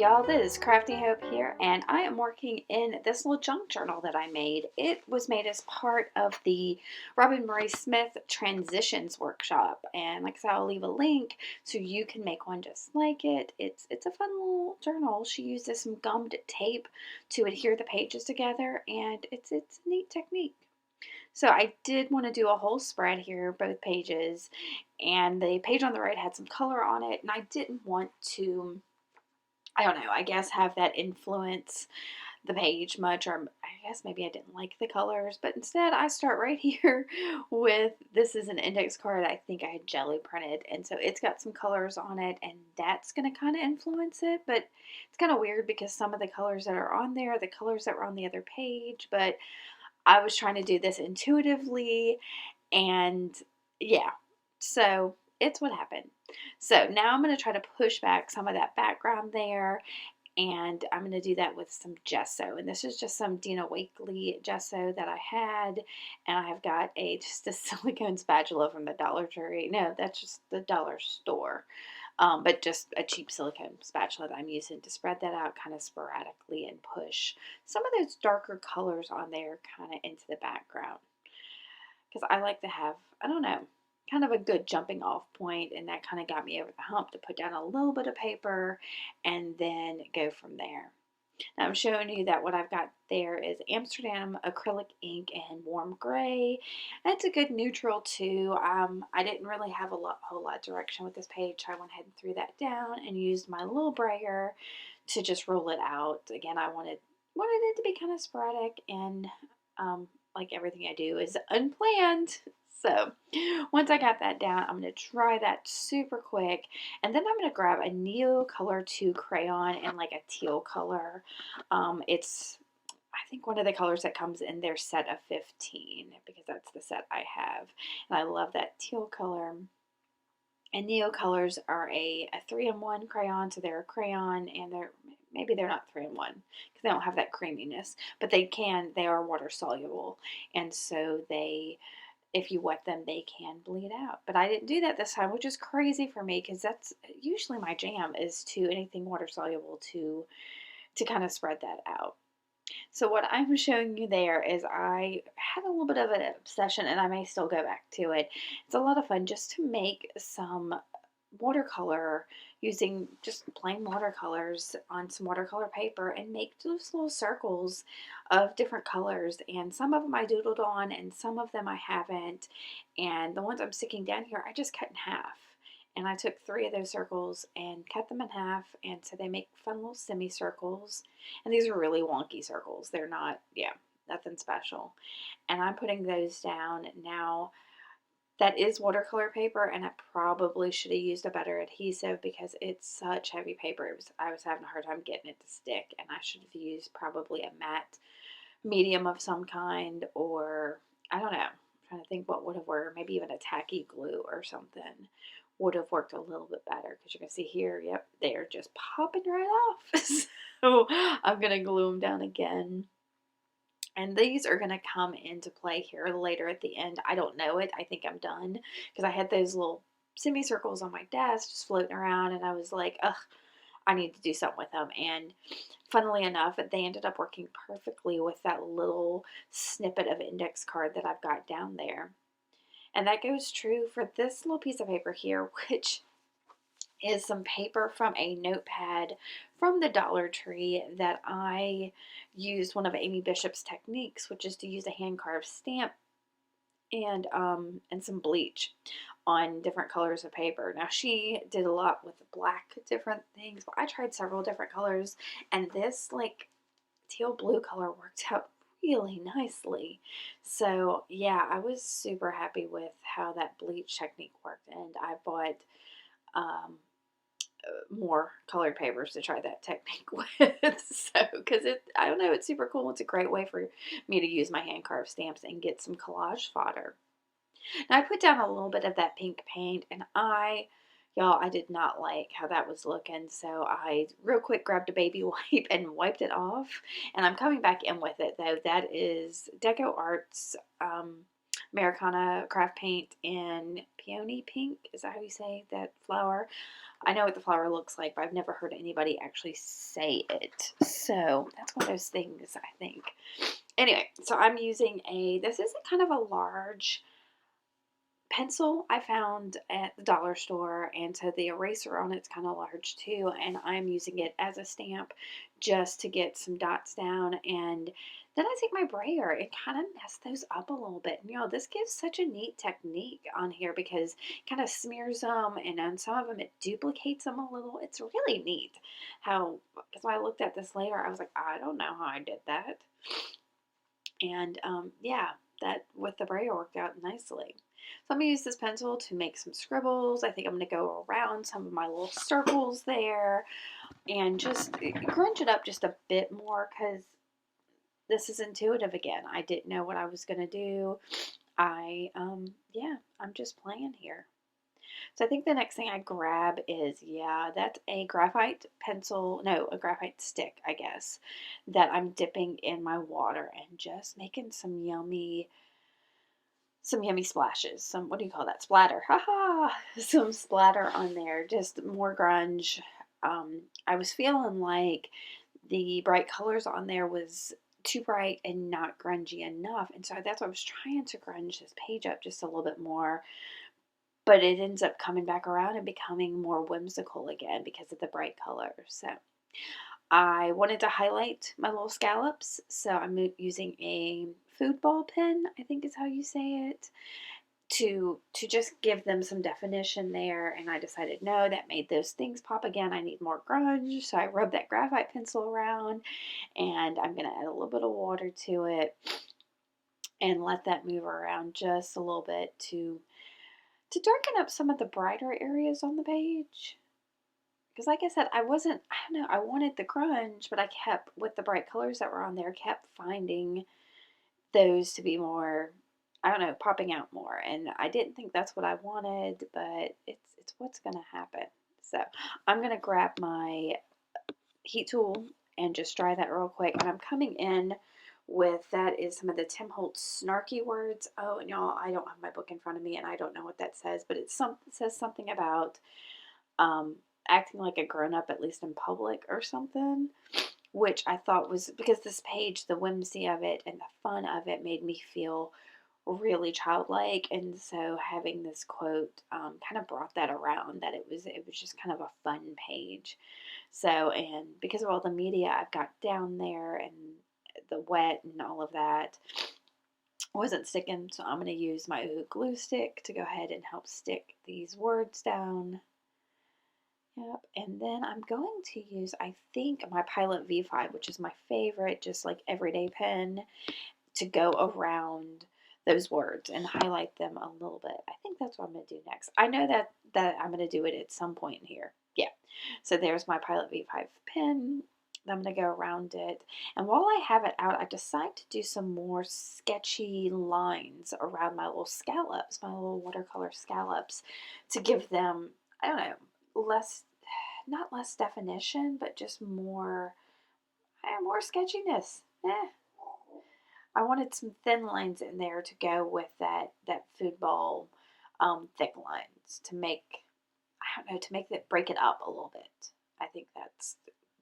y'all, this is Crafty Hope here, and I am working in this little junk journal that I made. It was made as part of the Robin Marie Smith Transitions workshop, and like I said, I'll leave a link so you can make one just like it. It's a fun little journal. She uses some gummed tape to adhere the pages together, and it's a neat technique. So I did want to do a whole spread here, both pages, and the page on the right had some color on it, and I didn't want to, I don't know, I guess have that influence the page much, or I guess maybe I didn't like the colors, but instead I start right here with, this is an index card I think I had jelly printed, and so it's got some colors on it, and that's going to kind of influence it, but it's kind of weird because some of the colors that are on there are the colors that were on the other page, but I was trying to do this intuitively, and yeah, so it's what happened. So now I'm going to try to push back some of that background there, and I'm going to do that with some gesso. And this is just some Dina Wakley gesso that I had, and I have got just a silicone spatula from the Dollar Tree. No, that's just the dollar store. But just a cheap silicone spatula that I'm using to spread that out kind of sporadically and push some of those darker colors on there kind of into the background. Because I like to have, I don't know, kind of a good jumping off point, and that kind of got me over the hump to put down a little bit of paper and then go from there. Now I'm showing you that what I've got there is Amsterdam acrylic ink in warm gray. And it's a good neutral too. I didn't really have a whole lot of direction with this page, so I went ahead and threw that down and used my little brayer to just roll it out. Again, I wanted it to be kind of sporadic, and like everything I do is unplanned. So once I got that down, I'm going to dry that super quick, and then I'm going to grab a Neo Color 2 crayon in like a teal color. It's, I think, one of the colors that comes in their set of 15, because that's the set I have, and I love that teal color. And Neo Colors are a 3-in-1 crayon, so they're a crayon, and maybe they're not 3-in-1 because they don't have that creaminess, but they are water soluble, and so if you wet them, they can bleed out. But I didn't do that this time, which is crazy for me because that's usually my jam, is to anything water soluble to kind of spread that out. So what I'm showing you there is I had a little bit of an obsession, and I may still go back to it. It's a lot of fun just to make some watercolor using just plain watercolors on some watercolor paper and make those little circles of different colors, and some of them I doodled on and some of them I haven't, and the ones I'm sticking down here I just cut in half, and I took 3 of those circles and cut them in half, and so they make fun little semicircles, and these are really wonky circles. They're not, yeah, nothing special, and I'm putting those down now. That is watercolor paper, and I probably should have used a better adhesive because it's such heavy paper. I was having a hard time getting it to stick, and I should have used probably a matte medium of some kind, or I don't know. I'm trying to think what would have worked. Maybe even a tacky glue or something would have worked a little bit better, because you can see here, yep, they're just popping right off. So I'm going to glue them down again. And these are going to come into play here later at the end. I don't know it. I think I'm done, because I had those little semicircles on my desk just floating around, and I was like, ugh, I need to do something with them. And funnily enough, they ended up working perfectly with that little snippet of index card that I've got down there. And that goes true for this little piece of paper here, which is some paper from a notepad from the Dollar Tree that I used one of Amy Bishop's techniques, which is to use a hand carved stamp and some bleach on different colors of paper. Now she did a lot with black different things, but I tried several different colors, and this like teal blue color worked out really nicely. So yeah, I was super happy with how that bleach technique worked, and I bought more colored papers to try that technique with. So, because I don't know, it's super cool. It's a great way for me to use my hand carved stamps and get some collage fodder. Now I put down a little bit of that pink paint, and y'all, I did not like how that was looking, so I real quick grabbed a baby wipe and wiped it off, and I'm coming back in with it though. That is Deco Arts Americana craft paint in Peony Pink. Is that how you say that flower? I know what the flower looks like, but I've never heard anybody actually say it. So that's one of those things, I think. Anyway, so I'm using this is a kind of a large pencil I found at the dollar store, and so the eraser on it's kind of large too, and I'm using it as a stamp just to get some dots down, and then I take my brayer and kind of mess those up a little bit. And, this gives such a neat technique on here because it kind of smears them, and on some of them it duplicates them a little. It's really neat how, because when I looked at this later, I was like, I don't know how I did that. And yeah, that with the brayer worked out nicely. So I'm going to use this pencil to make some scribbles. I think I'm going to go around some of my little circles there and just grunge it up just a bit more because this is intuitive again. I didn't know what I was going to do. Yeah, I'm just playing here. So I think the next thing I grab is, yeah, that's a graphite pencil, no, a graphite stick, I guess, that I'm dipping in my water and just making some yummy splashes. What do you call that? Splatter. Haha! Some splatter on there. Just more grunge. I was feeling like the bright colors on there was too bright and not grungy enough. And so that's why I was trying to grunge this page up just a little bit more. But it ends up coming back around and becoming more whimsical again because of the bright colors. So I wanted to highlight my little scallops, so I'm using a food ball pen, I think is how you say it, to just give them some definition there. And I decided, no, that made those things pop again. I need more grunge, so I rubbed that graphite pencil around, and I'm going to add a little bit of water to it and let that move around just a little bit to darken up some of the brighter areas on the page. Because like I said, I don't know, I wanted the grunge, but I kept, with the bright colors that were on there, kept finding those to be more, I don't know, popping out more. And I didn't think that's what I wanted, but it's what's going to happen. So I'm going to grab my heat tool and just dry that real quick. And I'm coming in with, that is some of the Tim Holtz snarky words. Oh, and y'all, I don't have my book in front of me, and I don't know what that says, but it says something about acting like a grown-up, at least in public or something, which I thought was, because this page, the whimsy of it and the fun of it made me feel really childlike, and so having this quote kind of brought that around, that it was just kind of a fun page. So, and because of all the media I've got down there and the wet and all of that wasn't sticking, so I'm going to use my glue stick to go ahead and help stick these words down. Yep, and then I'm going to use, I think, my Pilot V5, which is my favorite, just like everyday pen, to go around those words and highlight them a little bit. I think that's what I'm going to do next. I know that I'm going to do it at some point in here. Yeah, so there's my Pilot V5 pen. I'm going to go around it. And while I have it out, I decide to do some more sketchy lines around my little scallops, my little watercolor scallops, to give them, I don't know, not less definition, but just more sketchiness. I wanted some thin lines in there to go with that food ball thick lines to make, I don't know, to make it, break it up a little bit. I think that's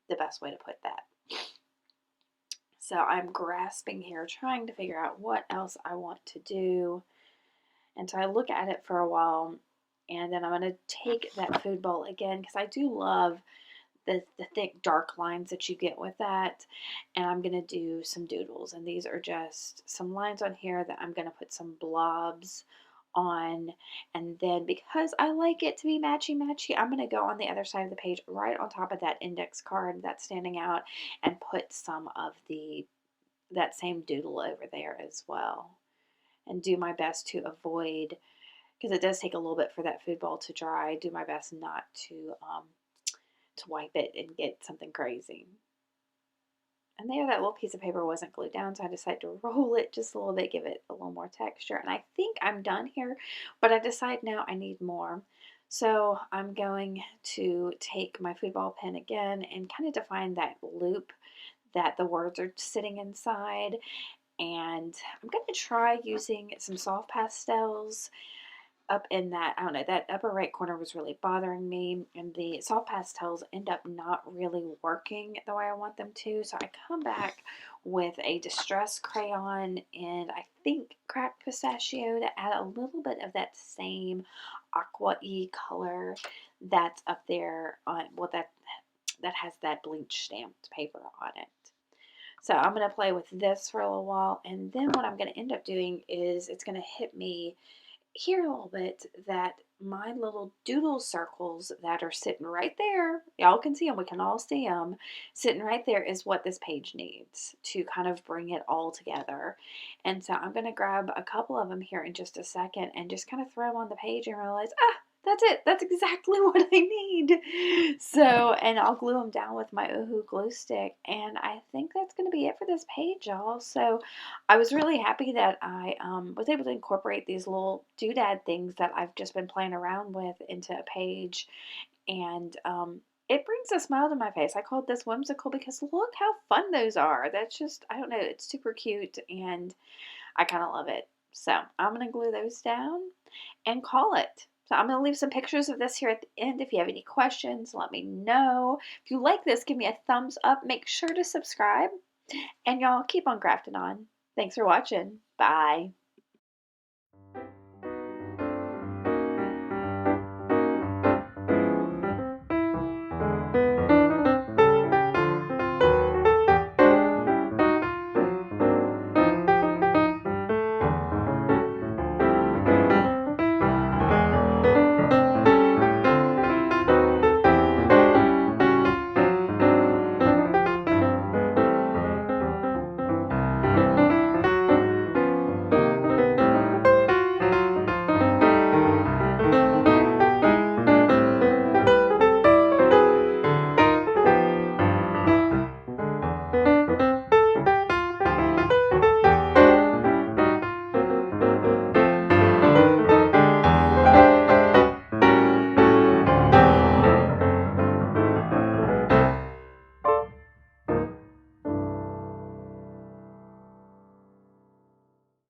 the best way to put that. So I'm grasping here, trying to figure out what else I want to do. And so I look at it for a while, and then I'm going to take that food bowl again, because I do love the thick dark lines that you get with that. And I'm going to do some doodles. And these are just some lines on here that I'm going to put some blobs on. And then because I like it to be matchy-matchy, I'm going to go on the other side of the page, right on top of that index card that's standing out, and put some of that same doodle over there as well. And do my best to avoid, because it does take a little bit for that food ball to dry, do my best not to wipe it and get something crazy. And there, that little piece of paper wasn't glued down, so I decided to roll it just a little bit, give it a little more texture. And I think I'm done here, but I decide now I need more. So I'm going to take my food ball pen again and kind of define that loop that the words are sitting inside. And I'm going to try using some soft pastels up in that, I don't know, that upper right corner was really bothering me, and the soft pastels end up not really working the way I want them to. So I come back with a distress crayon and I think cracked pistachio to add a little bit of that same aqua-y color that's up there on, well, that has that bleach stamped paper on it. So I'm going to play with this for a little while, and then what I'm going to end up doing is it's going to hit me here a little bit that my little doodle circles that are sitting right there, y'all can see them, we can all see them, sitting right there is what this page needs to kind of bring it all together. And so I'm going to grab a couple of them here in just a second and just kind of throw them on the page and realize, that's it. That's exactly what I need. So, and I'll glue them down with my Oohoo glue stick. And I think that's going to be it for this page, y'all. So I was really happy that I was able to incorporate these little doodad things that I've just been playing around with into a page. And it brings a smile to my face. I called this whimsical because look how fun those are. That's just, I don't know, it's super cute and I kind of love it. So I'm going to glue those down and call it. So I'm going to leave some pictures of this here at the end. If you have any questions, let me know. If you like this, give me a thumbs up. Make sure to subscribe. And y'all keep on crafting on. Thanks for watching. Bye.